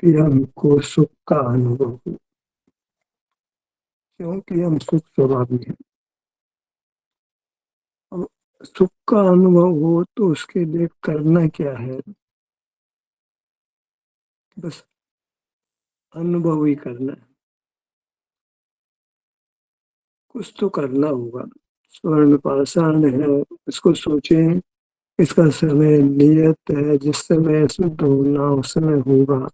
कि हमको सुख का अनुभव हो, क्योंकि हम सुख स्वभावी हैं। अब सुख का अनुभव हो तो उसके लिए करना क्या है? बस अनुभव ही करना है। कुछ तो करना होगा। स्वर्ण पाषाण है, इसको सोचें, इसका समय नियत है, जिस समय शुद्ध होना उस समय होगा।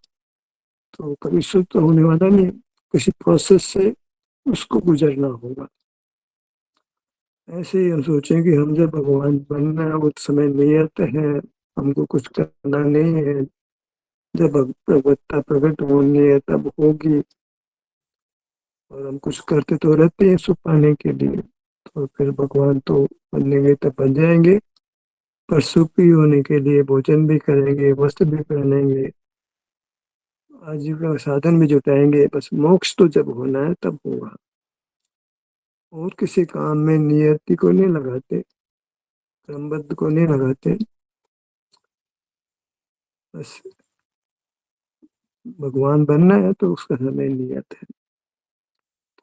तो कभी शुद्ध तो होने वाला नहीं, किसी प्रोसेस से उसको गुजरना होगा। ऐसे ही हम सोचें कि हम जब भगवान बनना है वो समय नियत है, हमको कुछ करना नहीं है। जब भगवत्ता प्रकट होनी है तब होगी, और हम कुछ करते तो रहते हैं सुख पाने के लिए। तो फिर भगवान तो बनेंगे तब बन जाएंगे, पर सुखी होने के लिए भोजन भी करेंगे, वस्त्र भी पहनेंगे, आजीविका का साधन भी जुटाएंगे। बस मोक्ष तो जब होना है तब होगा। और किसी काम में नियति को नहीं लगाते, क्रमबद्ध को नहीं लगाते। बस भगवान बनना है तो उसका समय नियत है।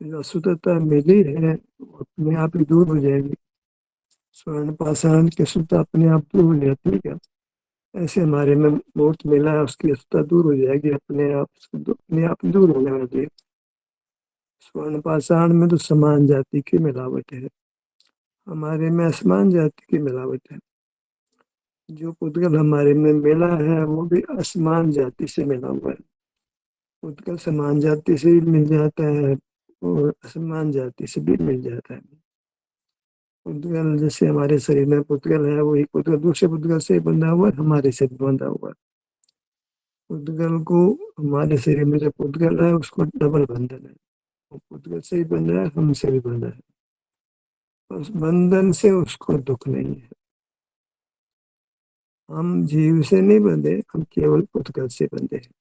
तो जो अशुद्धता मिली है वो अपने आप ही दूर हो जाएगी। स्वर्ण पाषाण की अशुद्धता अपने आप दूर हो जाती है क्या? ऐसे हमारे में मूर्त मिला है, उसकी अशुद्धता दूर हो जाएगी अपने आप, अपने आप दूर होने वाली है। स्वर्ण पाषाण में तो समान जाति की मिलावट है, हमारे में असमान जाति की मिलावट है। जो पुद्गल हमारे में मिला है वो भी असमान जाति से मिला हुआ है। पुद्गल समान जाति से भी मिल जाता है और असमान जाति से भी मिल जाता है। पुद्गल जैसे हमारे शरीर में पुद्गल है, वही पुद्गल दूसरे पुद्गल से बंधा हुआ है, हमारे से भी बंधा हुआ है। पुद्गल को, हमारे शरीर में जो पुद्गल है उसको डबल बंधन है। वो पुद्गल से भी बंधा है, हमसे भी बंधा है। उस बंधन से उसको दुख नहीं है। हम जीव से नहीं बंधे, हम केवल पुद्गल से बंधे हैं।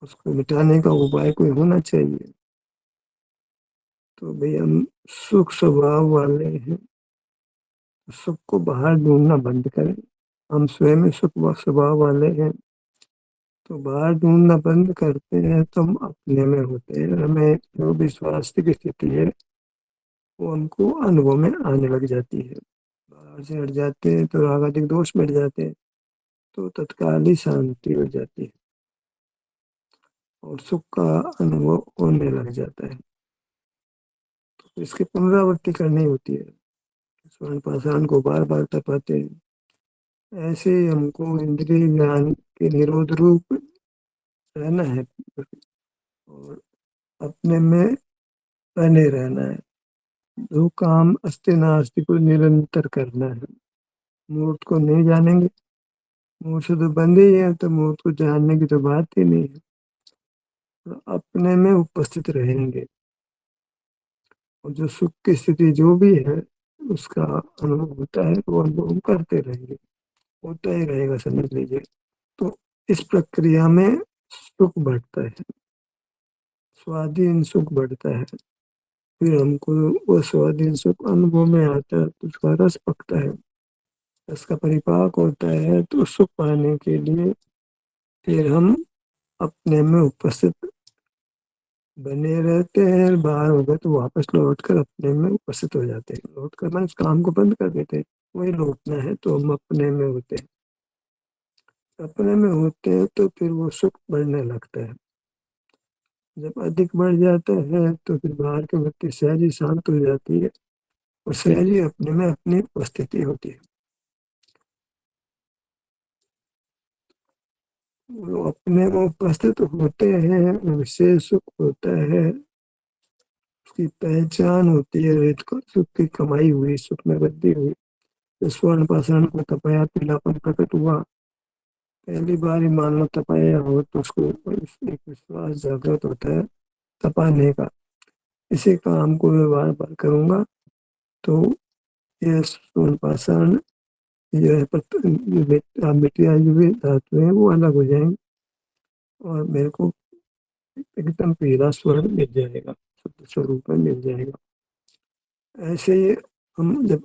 उसको मिटाने का उपाय कोई होना चाहिए। तो भाई हम सुख स्वभाव वाले हैं, सुख को बाहर ढूंढना बंद करें। हम स्वयं में सुख स्वभाव वाले हैं, तो बाहर ढूंढना बंद करते हैं तो हम अपने में होते हैं। हमें जो भी स्वास्थ्य की स्थिति है वो हमको अनुभव में आने लग जाती है। बाहर से हट जाते हैं तो राग आदि दोष मिट जाते हैं, तो तत्काल ही शांति हो जाती है और सुख का अनुभव होने लग जाता है। तो इसकी पुनरावृत्ति करनी होती है। स्वर्ण पाषाण को बार बार तपाते हैं। ऐसे ही हमको इंद्रिय ज्ञान के निरोध रूप रहना है और अपने में बने रहना है। जो काम अस्ति नास्ति को निरंतर करना है। मूर्त को नहीं जानेंगे, मूर्त से तो बंदे ही है, तो मूर्त को जानने की तो बात ही नहीं है। तो अपने में उपस्थित रहेंगे और जो सुख की स्थिति जो भी है उसका अनुभव होता है तो वो अनुभव करते रहेंगे, होता ही रहेगा, समझ लीजिए। तो इस प्रक्रिया में सुख बढ़ता है, स्वाधीन सुख बढ़ता है। फिर हमको वो स्वाधीन सुख अनुभव में आता है तो उसका रस पकता है, रस का परिपाक होता है। तो सुख पाने के लिए फिर हम अपने में उपस्थित बने रहते हैं। बाहर हो गए तो वापस लौट कर अपने में उपस्थित हो जाते हैं। लौट कर मैं इस काम को बंद कर देते हैं, वही लौटना है तो हम अपने में होते हैं। अपने में होते हैं तो फिर वो सुख बढ़ने लगता है। जब अधिक बढ़ जाता है तो फिर बाहर की वृत्ति सहज ही शांत हो जाती है और सहज ही अपने में अपनी उपस्थिति होती है। वो अपने में उपस्थित होते हैं, विशेष सुख होता है, उसकी पहचान होती है। रेत को सुख की कमाई हुई, सुख में वृद्धि हुई। तो स्वर्ण पाषाण को तपाया, पीलापन प्रकट हुआ। पहली बार ही मान लो तपाया हो तो उसको एक विश्वास जागृत होता है तपाने का। इसी काम को मैं बार बार करूंगा तो ये स्वर्ण पाषाण, जो है मिट्टिया जो भी धातु है वो अलग हो जाएंगी और मेरे को एकदम पीला स्वर्ण मिल जाएगा, शुद्ध स्वरूप में मिल जाएगा। ऐसे ही हम जब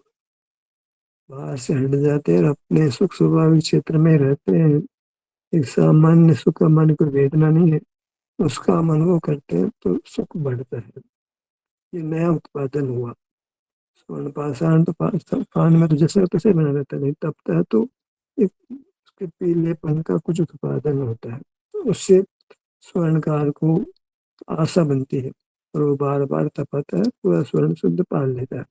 बाहर से हट जाते हैं और अपने सुख स्वाभाविक क्षेत्र में रहते हैं एक सामान्य सुख का मन कोई वेदना नहीं है, उसका हम अनुभव करते हैं तो सुख बढ़ता है। ये नया उत्पादन हुआ। स्वर्ण पाषाण तो पान में तो जैसे तैसे बना रहता है, नहीं तपता है तो एक उसके पीलेपन का कुछ उत्पादन होता है, तो उससे स्वर्णकार को आशा बनती है और वो बार बार तपाता है, पूरा स्वर्ण शुद्ध पाल लेता है।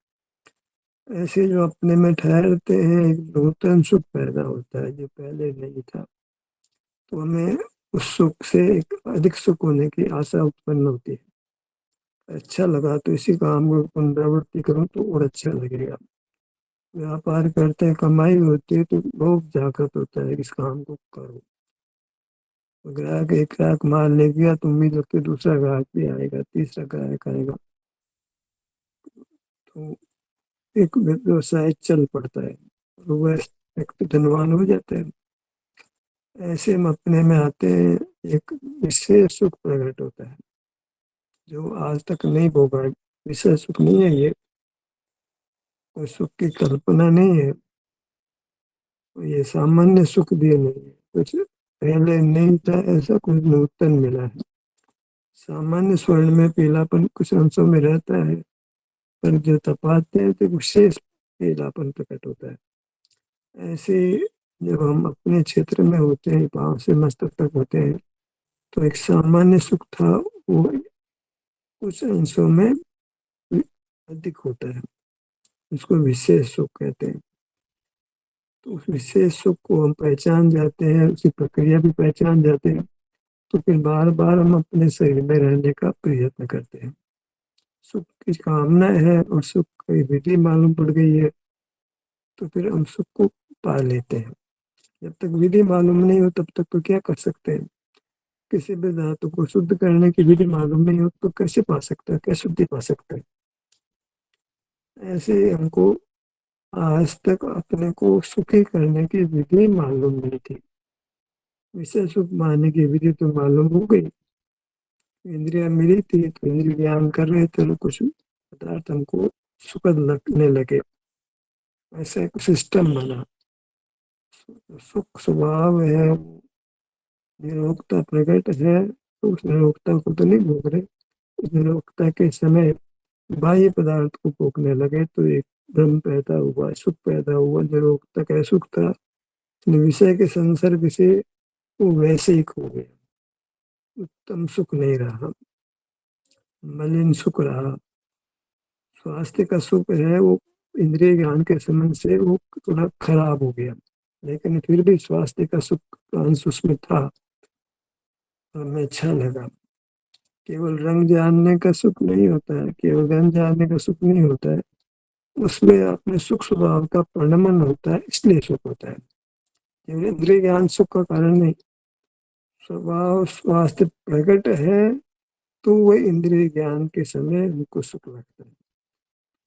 ऐसे जो अपने में ठहरते हैं एक नूतन सुख पैदा होता है जो पहले नहीं था, तो हमें उस सुख से एक अधिक सुख होने की आशा उत्पन्न होती है। अच्छा लगा तो इसी काम को पुनरावृत्ति करूं तो और अच्छा लगेगा। व्यापार करते हैं, कमाई होती है तो बहुत जागृत होता है इस काम को करो। ग्राहक एक ग्राहक माल ले गया तो उम्मीद रखते हैं दूसरा ग्राहक भी आएगा, तीसरा ग्राहक आएगा, तो एक व्यवसाय चल पड़ता है और वह व्यक्ति धनवान हो जाते हैं। ऐसे हम अपने में आते हैं, एक विशेष सुख प्रकट होता है जो आज तक नहीं भोगा। विशेष सुख नहीं है ये, कोई सुख की कल्पना नहीं है, ये सामान्य सुख भी नहीं है, कुछ पहले नहीं था ऐसा कुछ नूतन मिला है। सामान्य स्वर्ण में पीलापन कुछ अंशों में रहता है, पर जो तपाते हैं तो विशेष पीलापन प्रकट होता है। ऐसे जब हम अपने क्षेत्र में होते हैं, पांव से मस्तक तक होते हैं, तो एक सामान्य सुख था वो कुछ अंशों में अधिक होता है, उसको विशेष सुख कहते हैं। तो उस विशेष सुख को हम पहचान जाते हैं, उसकी प्रक्रिया भी पहचान जाते हैं, तो फिर बार बार हम अपने शरीर में रहने का प्रयत्न करते हैं। सुख की कामना है और सुख की विधि मालूम पड़ गई है, तो फिर हम सुख को पा लेते हैं। जब तक विधि मालूम नहीं हो तब तक तो क्या कर सकते हैं। किसी भी धातु को शुद्ध करने की विधि मालूम नहीं हो तो कैसे पा सकता है, कैसे शुद्धि पा सकता है। ऐसे हमको आज तक अपने को सुखी करने की विधि मालूम नहीं थी। विषय सुख पाने की विधि तो मालूम हो गई, इंद्रिया मिली थी तो इंद्रिय ज्ञान कर रहे थे, तो कुछ पदार्थ हमको सुखद लगने लगे। ऐसा एक सिस्टम बना। सुख स्वभाव है, निरोगता प्रकट है, तो उस निरोगता को तो नहीं भोग रहे। उस निरोगता के समय बाह्य पदार्थ को भोगने लगे तो एक भ्रम पैदा हुआ, सुख पैदा हुआ। निरोगता का सुख था, विषय के संसर्ग से वो वैसे ही खो गया, उत्तम सुख नहीं रहा, मलिन सुख रहा। स्वास्थ्य का सुख है वो इंद्रिय ज्ञान के संबंध से वो थोड़ा खराब हो गया, लेकिन फिर भी स्वास्थ्य का सुख का अंश उसमें था और हमें अच्छा लगा। केवल रंग जानने का सुख नहीं होता है, केवल गंध जानने का सुख नहीं होता है, उसमें अपने सुख स्वभाव का परिणमन होता है, इसलिए सुख होता है। केवल इंद्रिय ज्ञान सुख का कारण नहीं, स्वभाव स्वास्थ्य प्रकट है तो वह इंद्रिय ज्ञान के समय उनको सुख लगता है।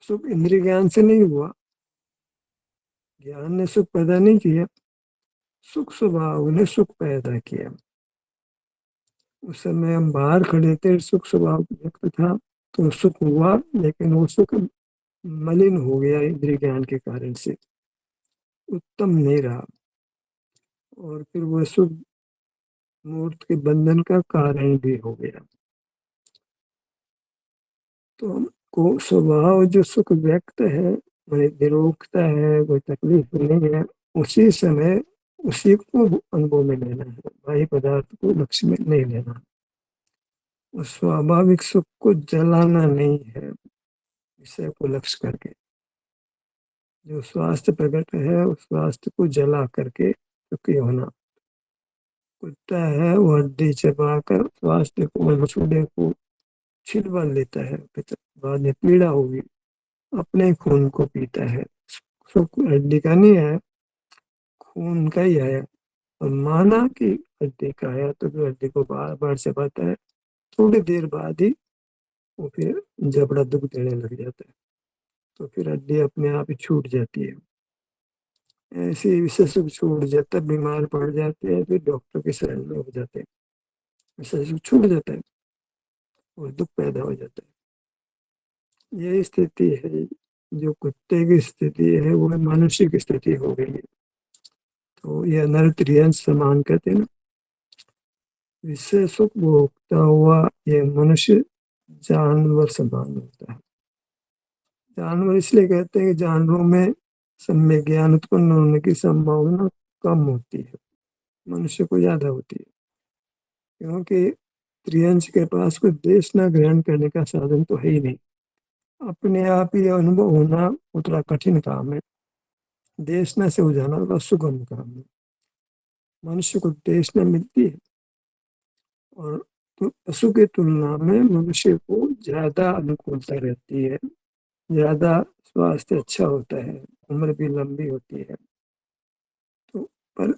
सुख इंद्रिय ज्ञान से नहीं हुआ, ज्ञान ने सुख पैदा नहीं किया, सुख स्वभाव ने सुख पैदा किया। उस समय हम बाहर खड़े थे, सुख स्वभाव व्यक्त था तो सुख हुआ, लेकिन वो सुख मलिन हो गया इंद्रिय ज्ञान के कारण से, उत्तम नहीं रहा, और फिर वह सुख मूर्त के बंधन का कारण भी हो गया। तो हमको स्वभाव जो सुख व्यक्त है, वह निरोगता है, कोई तकलीफ नहीं है, उसी समय उसी को अनुभव में लेना है, बाह्य पदार्थ को लक्ष्य में नहीं लेना। उस स्वाभाविक सुख को जलाना नहीं है विषय को लक्ष्य करके। जो स्वास्थ्य प्रकट है उस स्वास्थ्य को जला करके सुखी होना। कुत्ता है वो हड्डी चबाकर स्वास्थ्य को, मसूड़े को छिलवा लेता है, बाद में पीड़ा होगी, अपने खून को पीता है। सुख हड्डी का नहीं है, खून का ही है, और माना कि हड्डी का है तो फिर हड्डी को बार बार चबाता है, थोड़ी देर बाद ही वो फिर जबड़ा दुख देने लग जाता है, तो फिर हड्डी अपने आप ही छूट जाती है। ऐसे ही विषय सुख छूट जाता है, बीमार पड़ जाते हैं, फिर डॉक्टर के शरण में हो जाते हैं, विषय सुख छूट जाता है और दुख पैदा हो जाता है। ये स्थिति है, जो कुत्ते की स्थिति है वो मनुष्य की स्थिति हो गई है। तो ये अनर्थ समान कहते हैं ना, विषय सुख भोगता हुआ ये मनुष्य जानवर समान होता है। जानवर इसलिए कहते हैं कि जानवरों में सम्यक ज्ञान उत्पन्न होने की संभावना कम होती है, मनुष्य को ज्यादा होती है, क्योंकि त्रियंश के पास कोई देश न ग्रहण करने का साधन तो है ही नहीं। अपने आप ही अनुभव होना उतना कठिन काम है, देश न से हो जाना उतना सुगम काम है। मनुष्य को देश न मिलती है और तो पशु की तुलना में मनुष्य को ज्यादा अनुकूलता रहती है, ज्यादा स्वास्थ्य अच्छा होता है, उम्र भी लंबी होती है। तो पर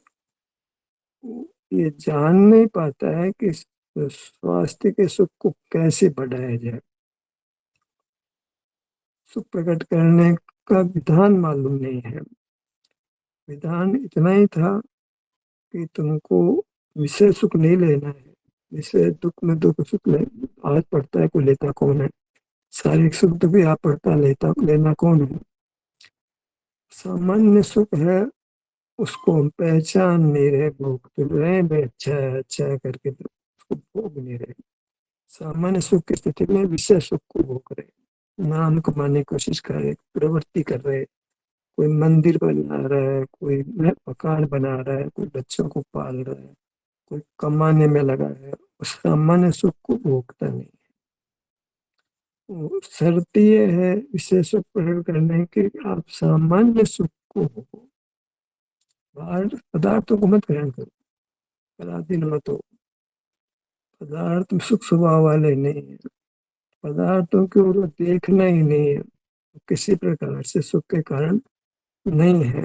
ये जान नहीं पाता है कि स्वास्थ्य के सुख को कैसे बढ़ाया जाए। सुख प्रकट करने का विधान मालूम नहीं है। विधान इतना ही था कि तुमको विषय सुख नहीं लेना है, विषय दुख में दुख सुख ले आज पड़ता है, कोई लेता कौन है। शारीरिक सुख तो भी आप पड़ता लेता लेना कौन है। सामान्य सुख है, उसको हम पहचान नहीं रहे, भोग तो रहे भाई, अच्छा है अच्छा है करके, तो उसको भोग नहीं रहे। सामान्य सुख की स्थिति में विषय सुख को भोग रहे, नाम कमाने की कोशिश कर रहे, प्रवृत्ति कर रहे। कोई मंदिर बना रहा है, कोई मकान बना रहा है, कोई बच्चों को पाल रहा है, कोई कमाने में लगा है, उस सामान्य सुख को भोगता नहीं। वो शर्त ये है विषय सुख प्रकट करने की, आप सामान्य सुख को भोगो, बाहर पदार्थों को मत ग्रहण करो, पराधीन मत हो। पदार्थ सुख स्वभाव वाले नहीं है, पदार्थों की ओर देखना ही नहीं है, किसी प्रकार से सुख के कारण नहीं है।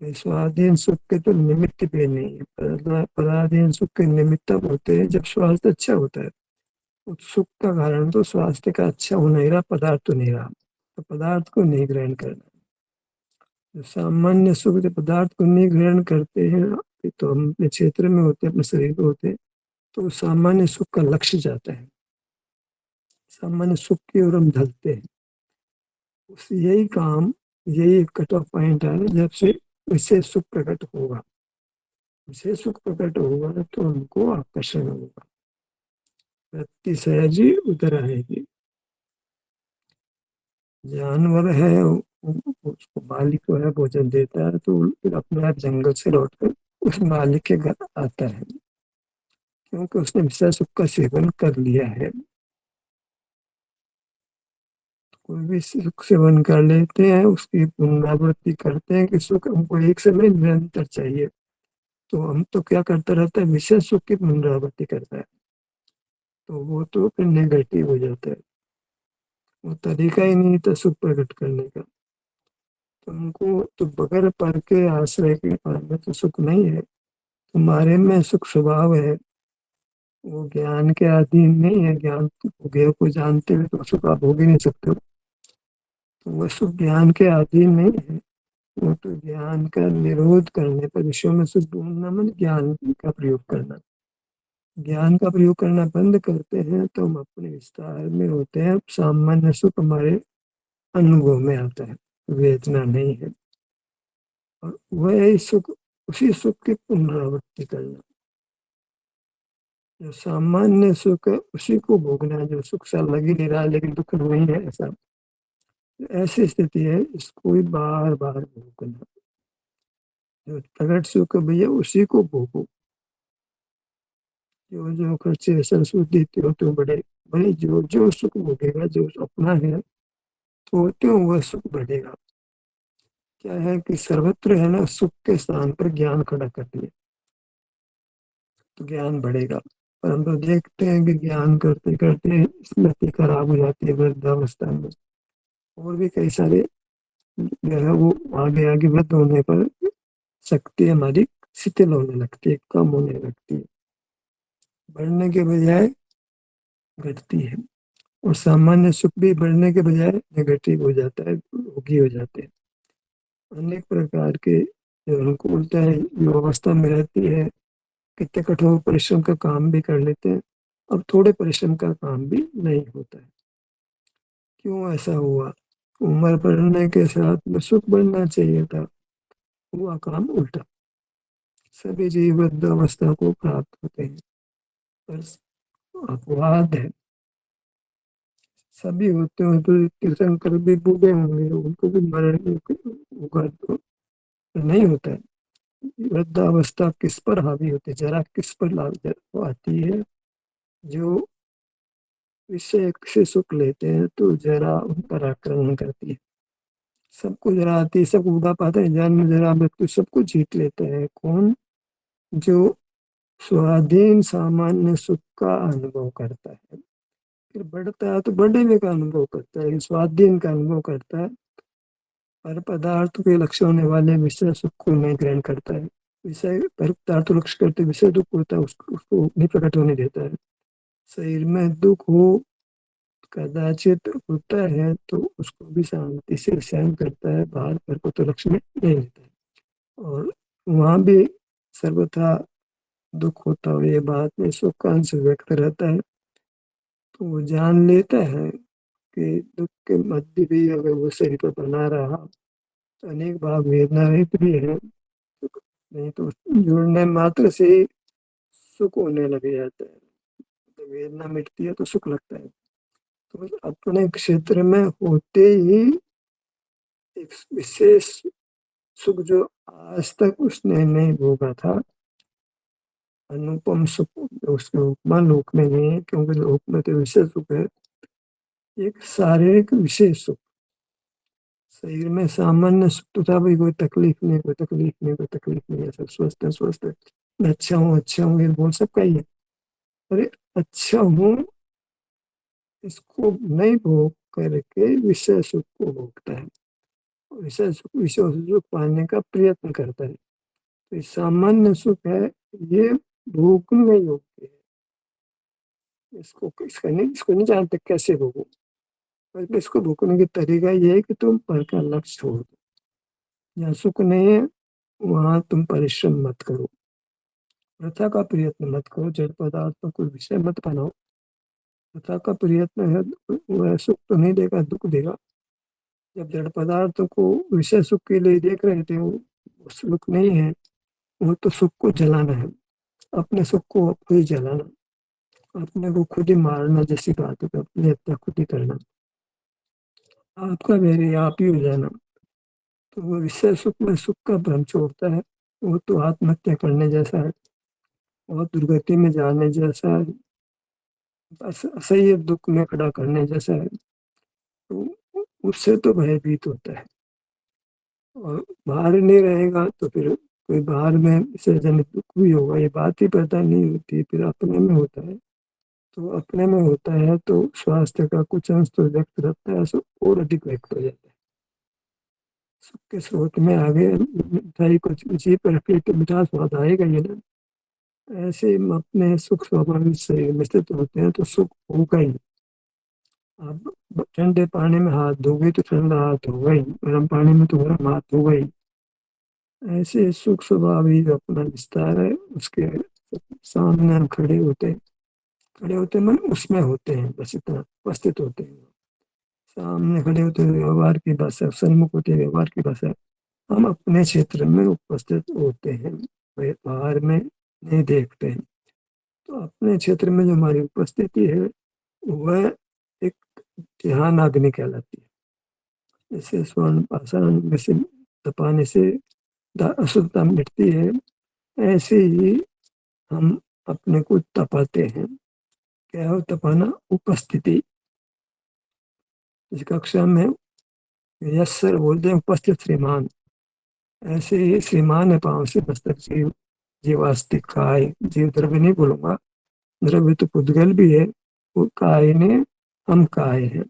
स्वाधीन सुख के तो निमित्त भी नहीं है, पराधीन सुख के निमित्त तब होते हैं जब स्वास्थ्य अच्छा होता है। उस सुख का कारण तो स्वास्थ्य का अच्छा होना ही रहा, पदार्थ तो नहीं रहा, तो पदार्थ को नहीं ग्रहण करना। जो सामान्य सुख जो पदार्थ को नहीं ग्रहण करते हैं, तो हम अपने क्षेत्र में होते हैं, अपने शरीर में होते हैं, तो सामान्य सुख का लक्ष्य जाता है, सामान्य सुख की ओर हम ढलते हैं। उस यही काम, यही कट ऑफ पॉइंट है जब से विशेष सुख प्रकट होगा। विशेष सुख प्रकट होगा तो हमको आकर्षण होगा, वृत्ति सहजी उतर आएगी। जानवर है, उसको मालिक जो है भोजन देता है, तो फिर अपने आप जंगल से लौटकर उस मालिक के घर आता है, क्योंकि उसने विषय सुख का सेवन कर लिया है। कोई भी सुख सेवन कर लेते हैं, उसकी पुनरावृत्ति करते हैं कि सुख हमको एक समय निरंतर चाहिए, तो हम तो क्या करता रहता है, विषय सुख की पुनरावृत्ति करता है, तो वो तो फिर नेगेटिव हो जाता है। वो तरीका ही नहीं था सुख प्रकट करने का। तुमको तो बगैर पर के आश्रय के पाने में तो सुख नहीं है, तुम्हारे में सुख स्वभाव है, वो ज्ञान के अधीन नहीं है। ज्ञान ज्ञेय को जानते हुए तो सुख आप भोग ही नहीं सकते हो, तो वह सुख ज्ञान के अधीन नहीं है। वो तो ज्ञान का निरोध करने पर विषयों में सुख ढूंढना मन ज्ञान का प्रयोग करना। ज्ञान का प्रयोग करना बंद करते हैं तो हम अपने विस्तार में होते हैं, सामान्य सुख हमारे अनुभव में आता है, वेदना नहीं है। और वह सुख, उसी सुख की पुनरावृत्ति करना। जो सामान्य सुख है उसी को भोगना है, जो सुख सा लग ही नहीं रहा लेकिन दुख नहीं है, ऐसा ऐसी स्थिति है, इसको भी बार बार भोगना। जो प्रकट सुख है भैया उसी को भोगो, जो जो खर्चे सरस्वती त्यों तो बड़े। भाई जो जो सुख भोगेगा, जो अपना है, तो त्यों वह सुख बढ़ेगा। क्या है कि सर्वत्र है ना, सुख के स्थान पर ज्ञान खड़ा कर दिया तो ज्ञान बढ़ेगा। पर हम तो देखते हैं कि ज्ञान करते करते स्मृति खराब हो जाती है वृद्धावस्था में, और भी कई सारे जो है वो आगे आगे वृद्ध होने पर शक्ति हमारी शिथिल होने लगती है, कम होने लगती है, बढ़ने के बजाय घटती है। और सामान्य सुख भी बढ़ने के बजाय नेगेटिव हो जाता है, रोगी हो जाते हैं। अनेक प्रकार के जो अनुकूलता है जो अवस्था में रहती है, कितने कठोर परिश्रम का काम भी कर लेते हैं, अब थोड़े परिश्रम का काम भी नहीं होता है। क्यों ऐसा हुआ? उम्र बढ़ने के साथ में सुख बढ़ना चाहिए था, हुआ काम उल्टा। सभी जीव वृद्धावस्था को प्राप्त होते हैं। पर अपवाद है, सभी होते हैं। तो तीर्थंकर भी बूढ़े होंगे, उनको भी मरण होगा तो नहीं होता है। वृद्धावस्था किस पर हावी होती है, जरा किस पर आती है? जो विषय से सुख लेते हैं तो जरा उन पर आक्रमण करती है। सबको जरा आती है, सब उड़ा पाते हैं, जन्म जरा मृत्यु सबको जीत लेते हैं। कौन? जो स्वाधीन सामान्य सुख का अनुभव करता है। फिर बढ़ता है तो बढ़ने का अनुभव करता है, स्वाधीन का अनुभव करता है। पर पदार्थ के लक्ष्य होने वाले विषय सुख को नहीं ग्रहण करता है। विषय पर पदार्थ लक्ष्य करते विषय दुख होता है, उसको नहीं प्रकट होने देता है। शरीर में दुख हो कदाचित होता है तो उसको भी शांति से सहन करता है, बाहर पर को तो लक्ष्य में नहीं लेता है। और वहां भी सर्वथा दुख होता हो ये बात में सुख का अंश व्यक्त रहता है, तो वो जान लेता है कि दुख के मध्य भी अगर वो शरीर पर बना रहा तो अनेक भाव वेदना रहित भी है, नहीं तो जुड़ने मात्र से ही सुख होने लग जाता है। तो वेदना मिटती है तो सुख लगता है। तो अपने क्षेत्र में होते ही एक विशेष सुख जो आज तक उसने नहीं भोगा था, अनुपम सुख, उसके उपमा लोक में नहीं है, क्योंकि लोक में तो विशेष सुख है। एक शारीरिक विशेष सुख, शरीर में सामान्य सुख तो था भाई, कोई तकलीफ नहीं, कोई तकलीफ नहीं, कोई तकलीफ नहीं है, सब स्वस्थ है, स्वस्थ है, मैं अच्छा हूँ, ये बोल सबका ही है। अरे अच्छा हूँ इसको नहीं भोग करके विषय सुख को भोगता है, विषय सुख पाने का प्रयत्न करता है। तो ये सामान्य सुख है, ये भोगने योग्य है। इसको नहीं जानते कैसे भोगो। पर इसको भोगने की तरीका ये है कि तुम पर का लक्ष्य छोड़ दो। जहाँ सुख नहीं है वहां तुम परिश्रम मत करो, वृथा का प्रयत्न मत करो, जड़ पदार्थों को विषय मत बनाओ। वृथा का प्रयत्न है, वह सुख तो नहीं देगा, दुख देगा। जब जड़ पदार्थों को विषय सुख के लिए देख रहे थे, वो सुख नहीं है, वो तो सुख को जलाना है, अपने सुख को खुद ही जलाना, अपने को खुद ही मारना जैसी बात है, तो अपनी हत्या खुद ही करना, आपका मेरे आप ही हो जाना। तो वो विषय सुख में सुख का भ्रम छोड़ता है, वो तो आत्महत्या करने जैसा है और दुर्गति में जाने जैसा है, असह्य दुख में खड़ा करने जैसा है। तो उससे तो भयभीत होता है। और बाहर नहीं रहेगा तो फिर कोई बाहर में विसर्जनित दुख भी होगा, ये बात ही पता नहीं होती, फिर अपने में होता है। तो अपने में होता है तो स्वास्थ्य का कुछ अंश तो व्यक्त रहता है, सो और अधिक व्यक्त हो जाता है। सुख के स्रोत में आगे मिठाई को जी पर रखे तो मिठास स्वाद आएगा ही ना। ऐसे हम अपने सुख स्वाभाविक शरीर में स्थित होते हैं तो सुख होगा ही। आप ठंडे पानी में हाथ धोगे तो ठंडा हाथ होगा ही, गर्म पानी में तो गर्म हाथ होगा ही। ऐसे सुख स्वभाव ही जो अपना विस्तार है, उसके सामने हम खड़े होते मन उसमें होते हैं, बस इतना उपस्थित होते हैं। सामने खड़े होते हैं व्यवहार की भाषा, सन्मुख होते हैं व्यवहार की भाषा, हम अपने क्षेत्र में उपस्थित होते हैं, बाहर में नहीं देखते हैं। तो अपने क्षेत्र में जो हमारी उपस्थिति है वह एक ध्यान अग्नि कहलाती है। जैसे स्वर्ण पाषाण में से तपाने से अशुद्धता मिटती है, ऐसे ही हम अपने को तपाते हैं। क्या हो तपाना? उपस्थिति। इस कक्षा में यस सर बोलते हैं उपस्थित श्रीमान, ऐसे ही श्रीमान है पांव से मस्तक जीव, जीवास्तिक काय, जीव द्रव्य नहीं बोलूंगा, द्रव्य तो पुद्गल भी है, वो काय ने हम काय हैं।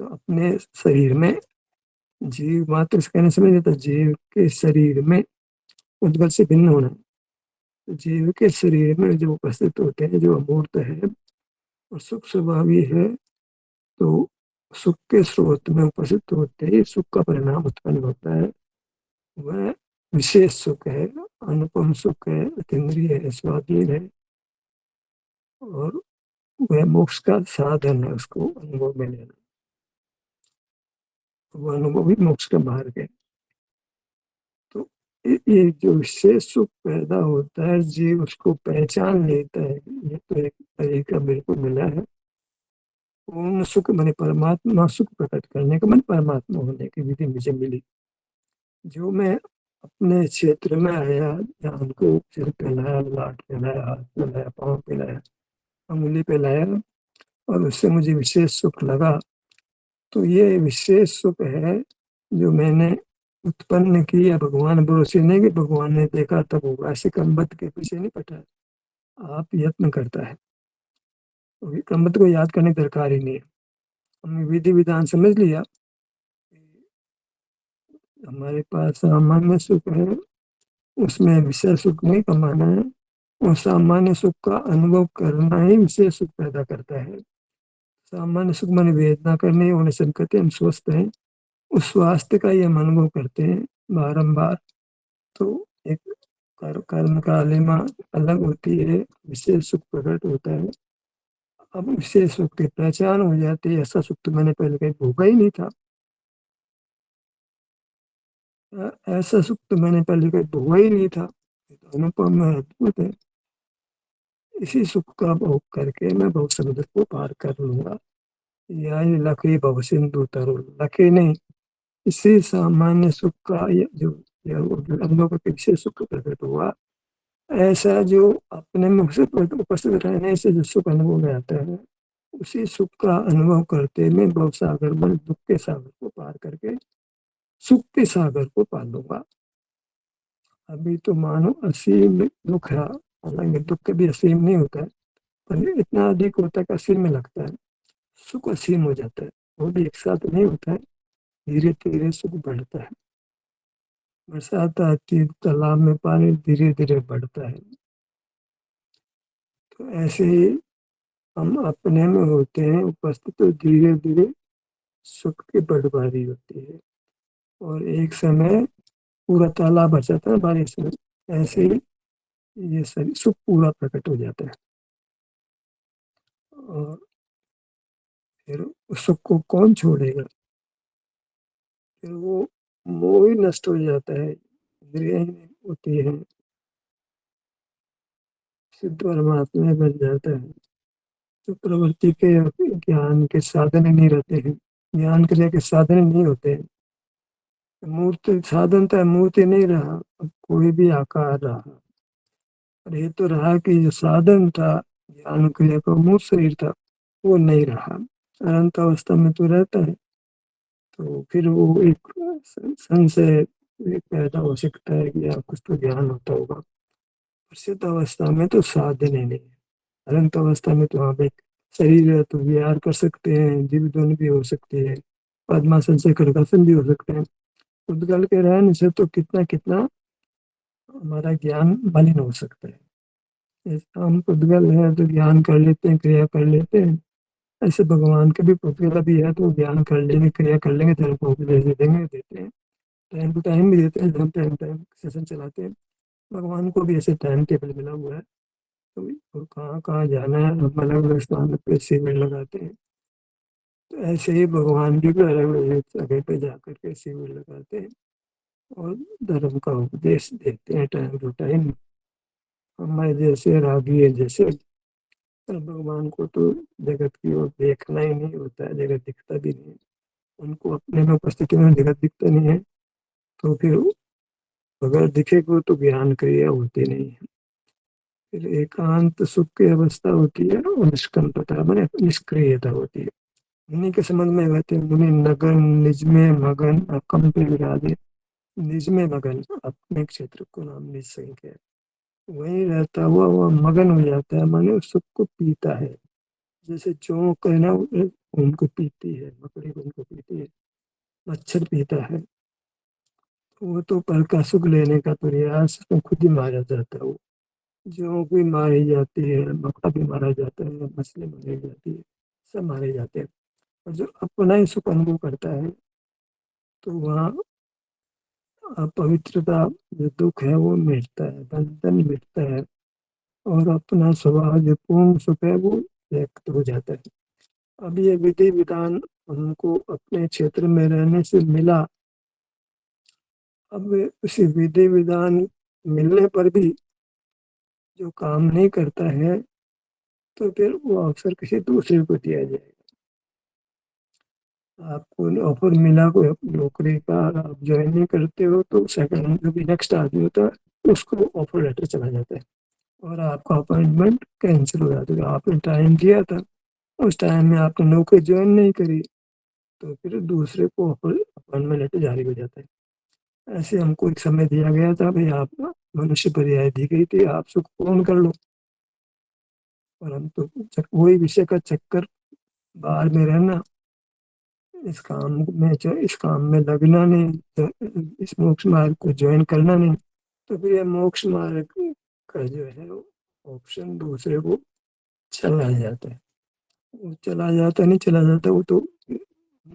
तो अपने शरीर में जीव मात्र से कहने समझ जाता, जीव के शरीर में उद्गल से भिन्न होना है। तो जीव के शरीर में जो उपस्थित होते हैं, जो अमूर्त है और सुख स्वभावी है, तो सुख के स्रोत में उपस्थित होते ही सुख का परिणाम उत्पन्न होता है। वह विशेष सुख है, अनुपम सुख है, अतीन्द्रिय है, स्वाधीन है और वह मोक्ष का साधन है, उसको अनुभव में लेना। वो अनुभव ही मोक्ष का मार्ग है। तो ये जो विशेष सुख पैदा होता है, जीव उसको पहचान लेता है, ये तो एक तरीका बिल्कुल मिला है। पूर्ण सुख मैंने परमात्मा सुख प्रकट करने का, मन परमात्मा होने की विधि मुझे मिली। जो मैं अपने क्षेत्र में आया, जान को सिर पे लाया, लाट पे लाया, हाथ पे लाया, पाँव पे लाया, अंगुली पे लाया, और उससे मुझे विशेष सुख लगा। तो ये विशेष सुख है जो मैंने उत्पन्न किया भगवान भरोसे नहीं कि भगवान ने देखा तब होगा, ऐसे क्रमबद्ध के पीछे नहीं पटा है। आप यत्न करता है, तो क्रमबद्ध को याद करने की दरकार ही नहीं है। हमने विधि विधान समझ लिया, हमारे पास सामान्य सुख है, उसमें विषय सुख नहीं कमाना है, और सामान्य सुख का अनुभव करना ही विशेष सुख पैदा करता है। सामान्य सुख माने वेदना करनी होने से हम कहते हैं हम स्वस्थ हैं, उस स्वास्थ्य का ही हम अनुभव करते हैं बारंबार। तो एक कर्म कालिमा अलग होती है, विशेष सुख प्रकट होता है। अब विशेष सुख की पहचान हो जाती है, ऐसा सुख तो मैंने पहले कहीं भोगा ही नहीं था। ऐसा सुख तो मैंने पहले कहीं भोगा ही नहीं था। ये तो अनुपम है, अद्भुत है। इसी सुख का भोग करके मैं भव समुद्र को पार कर लूंगा। यानी लखी भव सिंधु तरु, लखी नहीं, इसी सामान्य सुख का जो अनुभव के पीछे सुख प्रकट हुआ, ऐसा जो अपने मुख से उपस्थित रहने से जो सुख अनुभव में आता है, उसी सुख का अनुभव करते मैं भव सागर में दुख के सागर को पार करके सुख के सागर को पार लूंगा। अभी तो मानो असीम दुख है, हालांकि दुख कभी असीम नहीं होता है, पर इतना अधिक होता है कि असीम में लगता है। सुख असीम हो जाता है, वो भी एक साथ नहीं होता है, धीरे धीरे सुख बढ़ता है। बरसात आती है, तालाब में पानी धीरे धीरे बढ़ता है। तो ऐसे ही हम अपने में होते हैं उपस्थित, तो धीरे धीरे सुख की बर्बादी होती है, और एक समय पूरा तालाब भर जाता है बारिश में। ऐसे ही ये सभी सुख पूरा प्रकट हो जाता है, और फिर उस सुख को कौन छोड़ेगा। फिर वो मोह ही नष्ट हो जाता है, इंद्रियां ही नहीं होती है, सिद्ध परमात्मा बन जाता है। तो प्रवृत्ति के ज्ञान के साधन ही नहीं रहते हैं, ज्ञान क्रिया के साधन ही नहीं होते हैं। मूर्ति साधन था, मूर्ति नहीं रहा, अब कोई भी आकार रहा। और ये तो रहा कि जो साधन था ज्ञान क्रिया का, मूल शरीर था, वो नहीं रहा। अनंत अवस्था में तो रहता है, तो फिर वो एक संशय एक पैदा हो सकता है कि आप कुछ तो ज्ञान होता होगा। सिद्ध अवस्था में तो साधन ही नहीं है। अनंत अवस्था में तो आप एक शरीर है तो विहार कर सकते हैं, जीव ध्वनि भी हो सकती है, पद्मासन से खड़गासन भी हो सकते हैं। उद्गल के रहने से तो कितना कितना हमारा ज्ञान मलिन हो सकता है। जैसे हम उद्गल है तो ज्ञान कर लेते हैं, क्रिया कर लेते हैं, ऐसे भगवान के भी पुतगल भी है तो ज्ञान कर लेंगे, क्रिया कर लेंगे, धर्म को उपदेश दे देंगे, देते हैं। टाइम टू टाइम भी देते हैं, हम टाइम टाइम सेशन चलाते हैं। भगवान को भी ऐसे टाइम टेबल मिला हुआ है, तो कहाँ कहाँ जाना है हम अलग अलग स्थान पे शिविर लगाते हैं। तो ऐसे ही भगवान भी अलग अलग जगह पे जाकर के शिविर लगाते हैं, और धर्म का उपदेश देते हैं टाइम टू टाइम। हमारे जैसे रागी है जैसे, पर भगवान को तो जगत की ओर देखना ही नहीं होता है, जगत दिखता भी नहीं है। उनको अपने में उपस्थिति में जगत दिखता नहीं है, तो फिर अगर दिखेगा तो ज्ञान क्रिया होती नहीं है। फिर एकांत सुख की अवस्था होती है, और निष्कंपता मैंने निष्क्रियता होती है। उन्हीं के संबंध में कहते हैं मुनि नगन निज में मगन अकंप विराजे। निज में मगन, अपने क्षेत्र को नाम निज संख्या है, वहीं रहता हुआ वह मगन हो जाता है, माने उस सुख को पीता है। जैसे जोंक है ना, उनको पीती है, मकड़ी उनको पीती है, मच्छर पीता है। वो तो पर का सुख लेने का प्रयास तो खुद ही मारा जाता है। वो जोंक भी मारी जाती है, मकड़ा भी मारा जाता है, मछली मारी जाती है, सब मारे जाते हैं। और जो अपना ही सुख अनुभव करता है, तो वहाँ अपवित्रता जो दुख है वो मिटता है, बंधन मिटता है, और अपना स्वभाव जो पूर्ण सुख है वो व्यक्त हो जाता है। अब ये विधि विधान हमको अपने क्षेत्र में रहने से मिला। अब उसी विधि विधान मिलने पर भी जो काम नहीं करता है, तो फिर वो अवसर किसी दूसरे को दिया जाएगा। आपको ऑफर मिला कोई नौकरी का, आप ज्वाइन नहीं करते हो, तो सेकंड जो भी नेक्स्ट आदमी होता है उसको ऑफर लेटर चला जाता है और आपका अपॉइंटमेंट कैंसिल हो जाता है। आपने टाइम दिया था, उस टाइम में आपने नौकरी ज्वाइन नहीं करी, तो फिर दूसरे को ऑफर अपॉइंटमेंट लेटर जारी हो जाता है। ऐसे हमको एक समय दिया गया था, भाई आप मनुष्य पर रियायत दी गई थी, आप सुख पूर्ण कर लो, और हम तो वही विषय का चक्कर बाहर में रहना, इस काम में लगना नहीं, इस मोक्ष मार्ग को ज्वाइन करना नहीं, तो फिर ये मोक्ष मार्ग का जो है ऑप्शन दूसरे को चला जाता है। वो चला जाता नहीं चला जाता, वो तो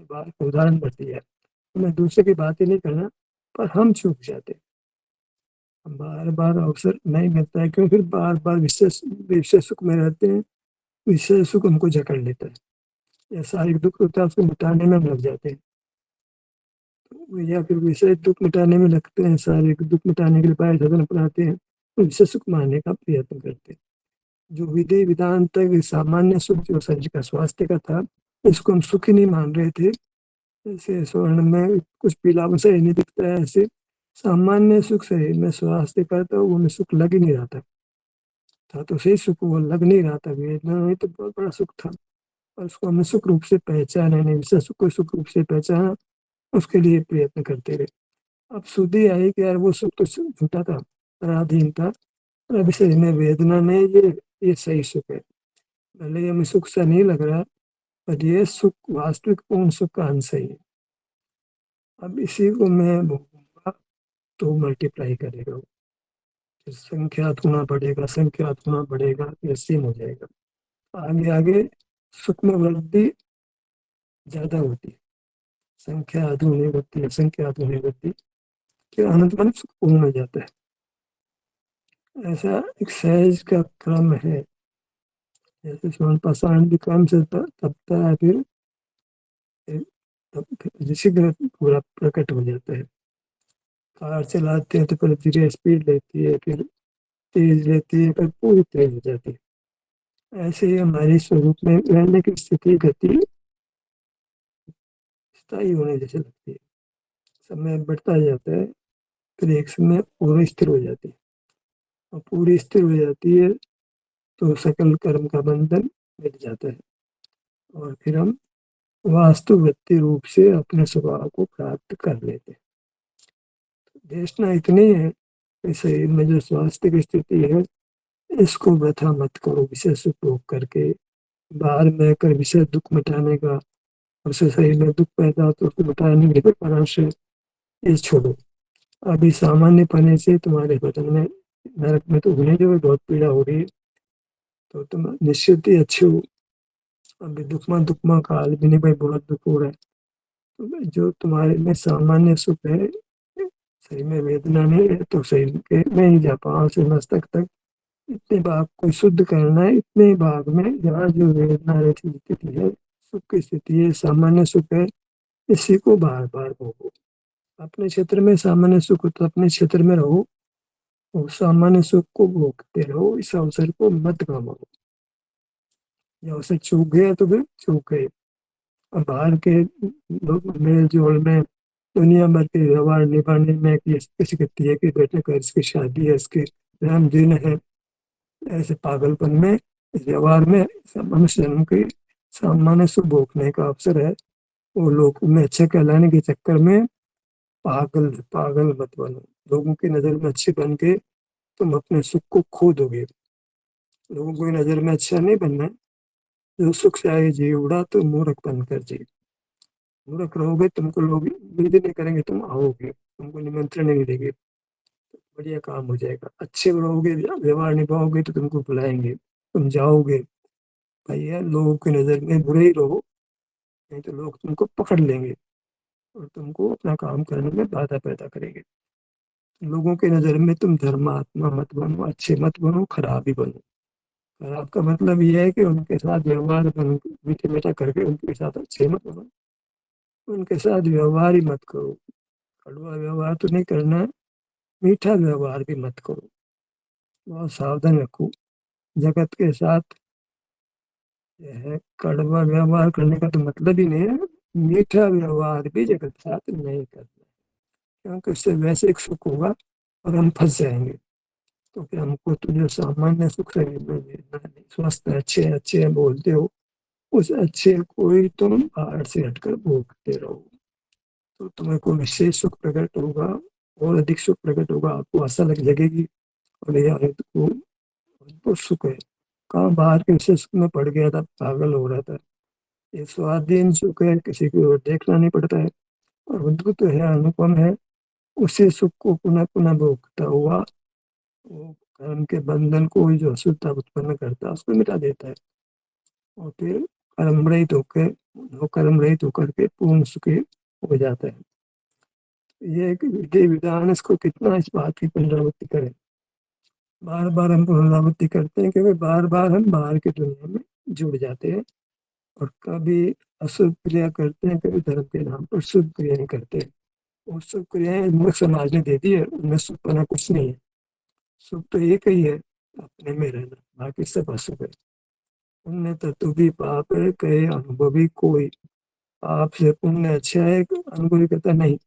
बात उदाहरण बढ़ती है। मैं दूसरे की बात ही नहीं करना, पर हम चूक जाते हैं, बार बार अवसर नहीं मिलता है, क्यों फिर बार बार विषय सुख में रहते हैं, विषय सुख हमको जकड़ लेता है, या शारीरिक दुख होता है उसको मिटाने में हम लग जाते हैं, या फिर विषय दुख मिटाने में लगते हैं, शारीरिक दुख मिटाने के लिए उपाय साधन अपनाते हैं, तो विषय सुख मारने का प्रयत्न करते हैं। जो विधि विधान तक सामान्य सुख जो शरीर का स्वास्थ्य का था, इसको हम सुख ही नहीं मान रहे थे। जैसे स्वर्ण में कुछ पीलापन सही नहीं दिखता है, ऐसे सामान्य सुख शरीर में स्वास्थ्य का था, वो में सुख लग ही नहीं रहा था तो सही सुख वो लग नहीं रहा था, वेदना नहीं तो बहुत बड़ा सुख था, और उसको हमने सुख रूप से पहचाना नहीं, विषय सुख को सुख रूप से पहचाना, उसके लिए प्रयत्न करते रहे। अब शुद्धि आई कि यार वो सुख तो झूठा था, पराधीन था, और अब इसे हमें वेदना नहीं, ये सही सुख है, भले ही हमें सुख सा नहीं लग रहा, पर ये सुख वास्तविक पूर्ण सुख का अंश है। अब इसी को मैं भोगूंगा तो मल्टीप्लाई करेगा, फिर संख्यात होना पड़ेगा, संख्यात होना पड़ेगा, फिर सीम हो जाएगा। आगे आगे सुख में वृद्धि ज्यादा होती है, संख्या अधूरी होती है, संख्या अधूरी होती है, फिर अनंत मन सुख पूर्ण हो जाता है। ऐसा एक सहज का क्रम है, जैसे स्वर्ण पाषाण भी क्रम से तपता है, फिर ऋषि पूरा प्रकट हो जाता है। कार चलाते हैं तो पहले धीरे स्पीड लेती है, फिर तेज लेती है, फिर पूरी तेज हो जाती है। ऐसे ही हमारे स्वरूप में रहने की स्थिति गति स्थायी होने जैसे लगती है, समय बढ़ता जाता है, फिर एक समय पूरी स्थिर हो जाती है, और पूरी स्थिर हो जाती है तो सकल कर्म का बंधन मिट जाता है, और फिर हम वास्तुवृत्ति रूप से अपने स्वभाव को प्राप्त कर लेते हैं। देशना इतनी है कि शरीर में जो स्वास्थ्य की स्थिति है, इसको व्यथा मत करो विशेष उपयोग करके, बाहर में कर विषय दुख मिटाने का, और शरीर में दुख पैदा हो तो उसको मिटाने के परामर्श ये छोड़ो। अभी सामान्य पने से तुम्हारे बदन में नरक में तो होने जो बहुत पीड़ा हो रही है, तो तुम निश्चित ही अच्छे हो। अभी दुखमा काल भी नहीं भाई, बहुत दुख हो रहा है, तो जो तुम्हारे में सामान्य सुख है, शरीर में वेदना नहीं है, तो शरीर के में ही जा पाँव से मस्तक तक इतने भाग को शुद्ध करना है, इतने भाग में जहाँ जो वेदना रहती स्थिति है, सुख की स्थिति है, सामान्य सुख है, इसी को बार बार भोगो। अपने क्षेत्र में सामान्य सुख हो तो अपने क्षेत्र में रहो, और सामान्य सुख को भोगते रहो, इस अवसर को मत गवाओ। ये अवसर चूक गए तो फिर चूक गए। अब बाहर के लोग मेल जोल में दुनिया भर के व्यवहार निभाने में कि किसी के दिए के बेटे का इसकी शादी है, इसके जन्मदिन है, ऐसे पागलपन में इस व्यवहार में मनुष्य जन्म के सामान्य सुख भोगने का अवसर है, वो लोग में अच्छे कहलाने के चक्कर में पागल पागल मत बनो। लोगों की नजर में अच्छे बन के तुम अपने सुख को खो दोगे। लोगों की नजर में अच्छा नहीं बनना है, जो सुख से आए जी उड़ा तो मूर्ख बनकर जी, मूर्ख रहोगे तुमको लोग उम्मीद नहीं करेंगे, तुम आओगे, तुमको निमंत्रण नहीं देंगे, बढ़िया काम हो जाएगा। अच्छे रहोगे, व्यवहार निभाओगे तो तुमको बुलाएंगे, तुम जाओगे। भैया लोगों की नजर में बुरे ही रहो, नहीं तो लोग तुमको पकड़ लेंगे और तुमको अपना काम करने में बाधा पैदा करेंगे। लोगों की नजर में तुम धर्मात्मा मत बनो, अच्छे मत बनो, खराब ही बनो। खराब का मतलब यह है कि उनके साथ व्यवहार मीठे मीठा करके उनके साथ अच्छे मत बनो, उनके साथ व्यवहार ही मत करो। कड़वा व्यवहार तो नहीं करना है, मीठा व्यवहार भी मत करो। बहुत सावधान रखो जगत के साथ, यह कड़वा व्यवहार करने का तो मतलब ही नहीं है, मीठा व्यवहार भी जगत साथ नहीं करना, क्योंकि उससे वैसे एक सुख होगा और हम फंस जाएंगे। तो फिर हमको तो जो सामान्य सुख शरीर में मिलना नहीं, स्वस्थ अच्छे अच्छे बोलते हो, उस अच्छे को ही तुम बाहर से हटकर भोगते रहो, तो तुम्हें कोई विशेष सुख प्रकट होगा और अधिक सुख प्रकट होगा, आपको आशा लग लगेगी और ये तो अद्भुत सुख है। कहाँ बाहर के विशेष सुख में पड़ गया था, पागल हो रहा था। ये स्वाधीन सुख है, किसी की ओर देखना नहीं पड़ता है और अद्भुत है, अनुपम है। उसी सुख को पुनः पुनः भोगता हुआ वो कर्म के बंधन को ही जो अशुद्धता उत्पन्न करता है उसको मिटा देता है और फिर कर्म रहित होकर, वो कर्म रहित होकर के पूर्ण सुखी हो जाता है। ये एक विधि विधान, इसको कितना इस बात की पुनरावृत्ति करें, बार बार हम पुनरावृत्ति करते हैं क्योंकि बार बार हम बाहर की दुनिया में जुड़ जाते हैं और कभी अशुभ क्रिया करते हैं, कभी धर्म के नाम पर शुभ क्रियाएं करते हैं। वो शुभ क्रियाएं मूर्ख समाज ने दे दी है, उनमें शुभ पना कुछ नहीं है। शुभ तो एक ही है, अपने में रहना, बाकी सब अशुभ है। पुण्य तत्व भी पाप है, कहे अनुभवी कोई। पाप से पुण्य अच्छा है, अनुभवी कहता नहीं,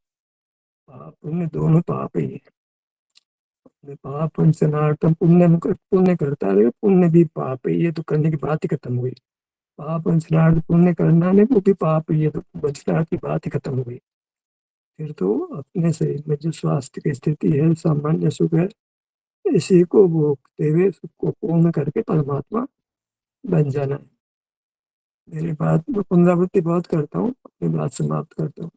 पाप पुण्य दोनों पाप ही है। पाप पंचनाटम, पुण्य करता है, पुण्य भी पाप है, ये तो करने की बात ही खत्म हुई। पाप पंचनाट पुण्य करना नहीं, वो भी पाप ही है, तो पंचनाट की बात ही खत्म हो गई। फिर तो अपने शरीर में जो स्वास्थ्य की स्थिति है, सामान्य सुख है, इसी को भोगते हुए सुख को पूर्ण करके परमात्मा बन जाना है। मेरी बात में पुनरावृत्ति बहुत करता हूँ, अपनी बात समाप्त करता हूँ।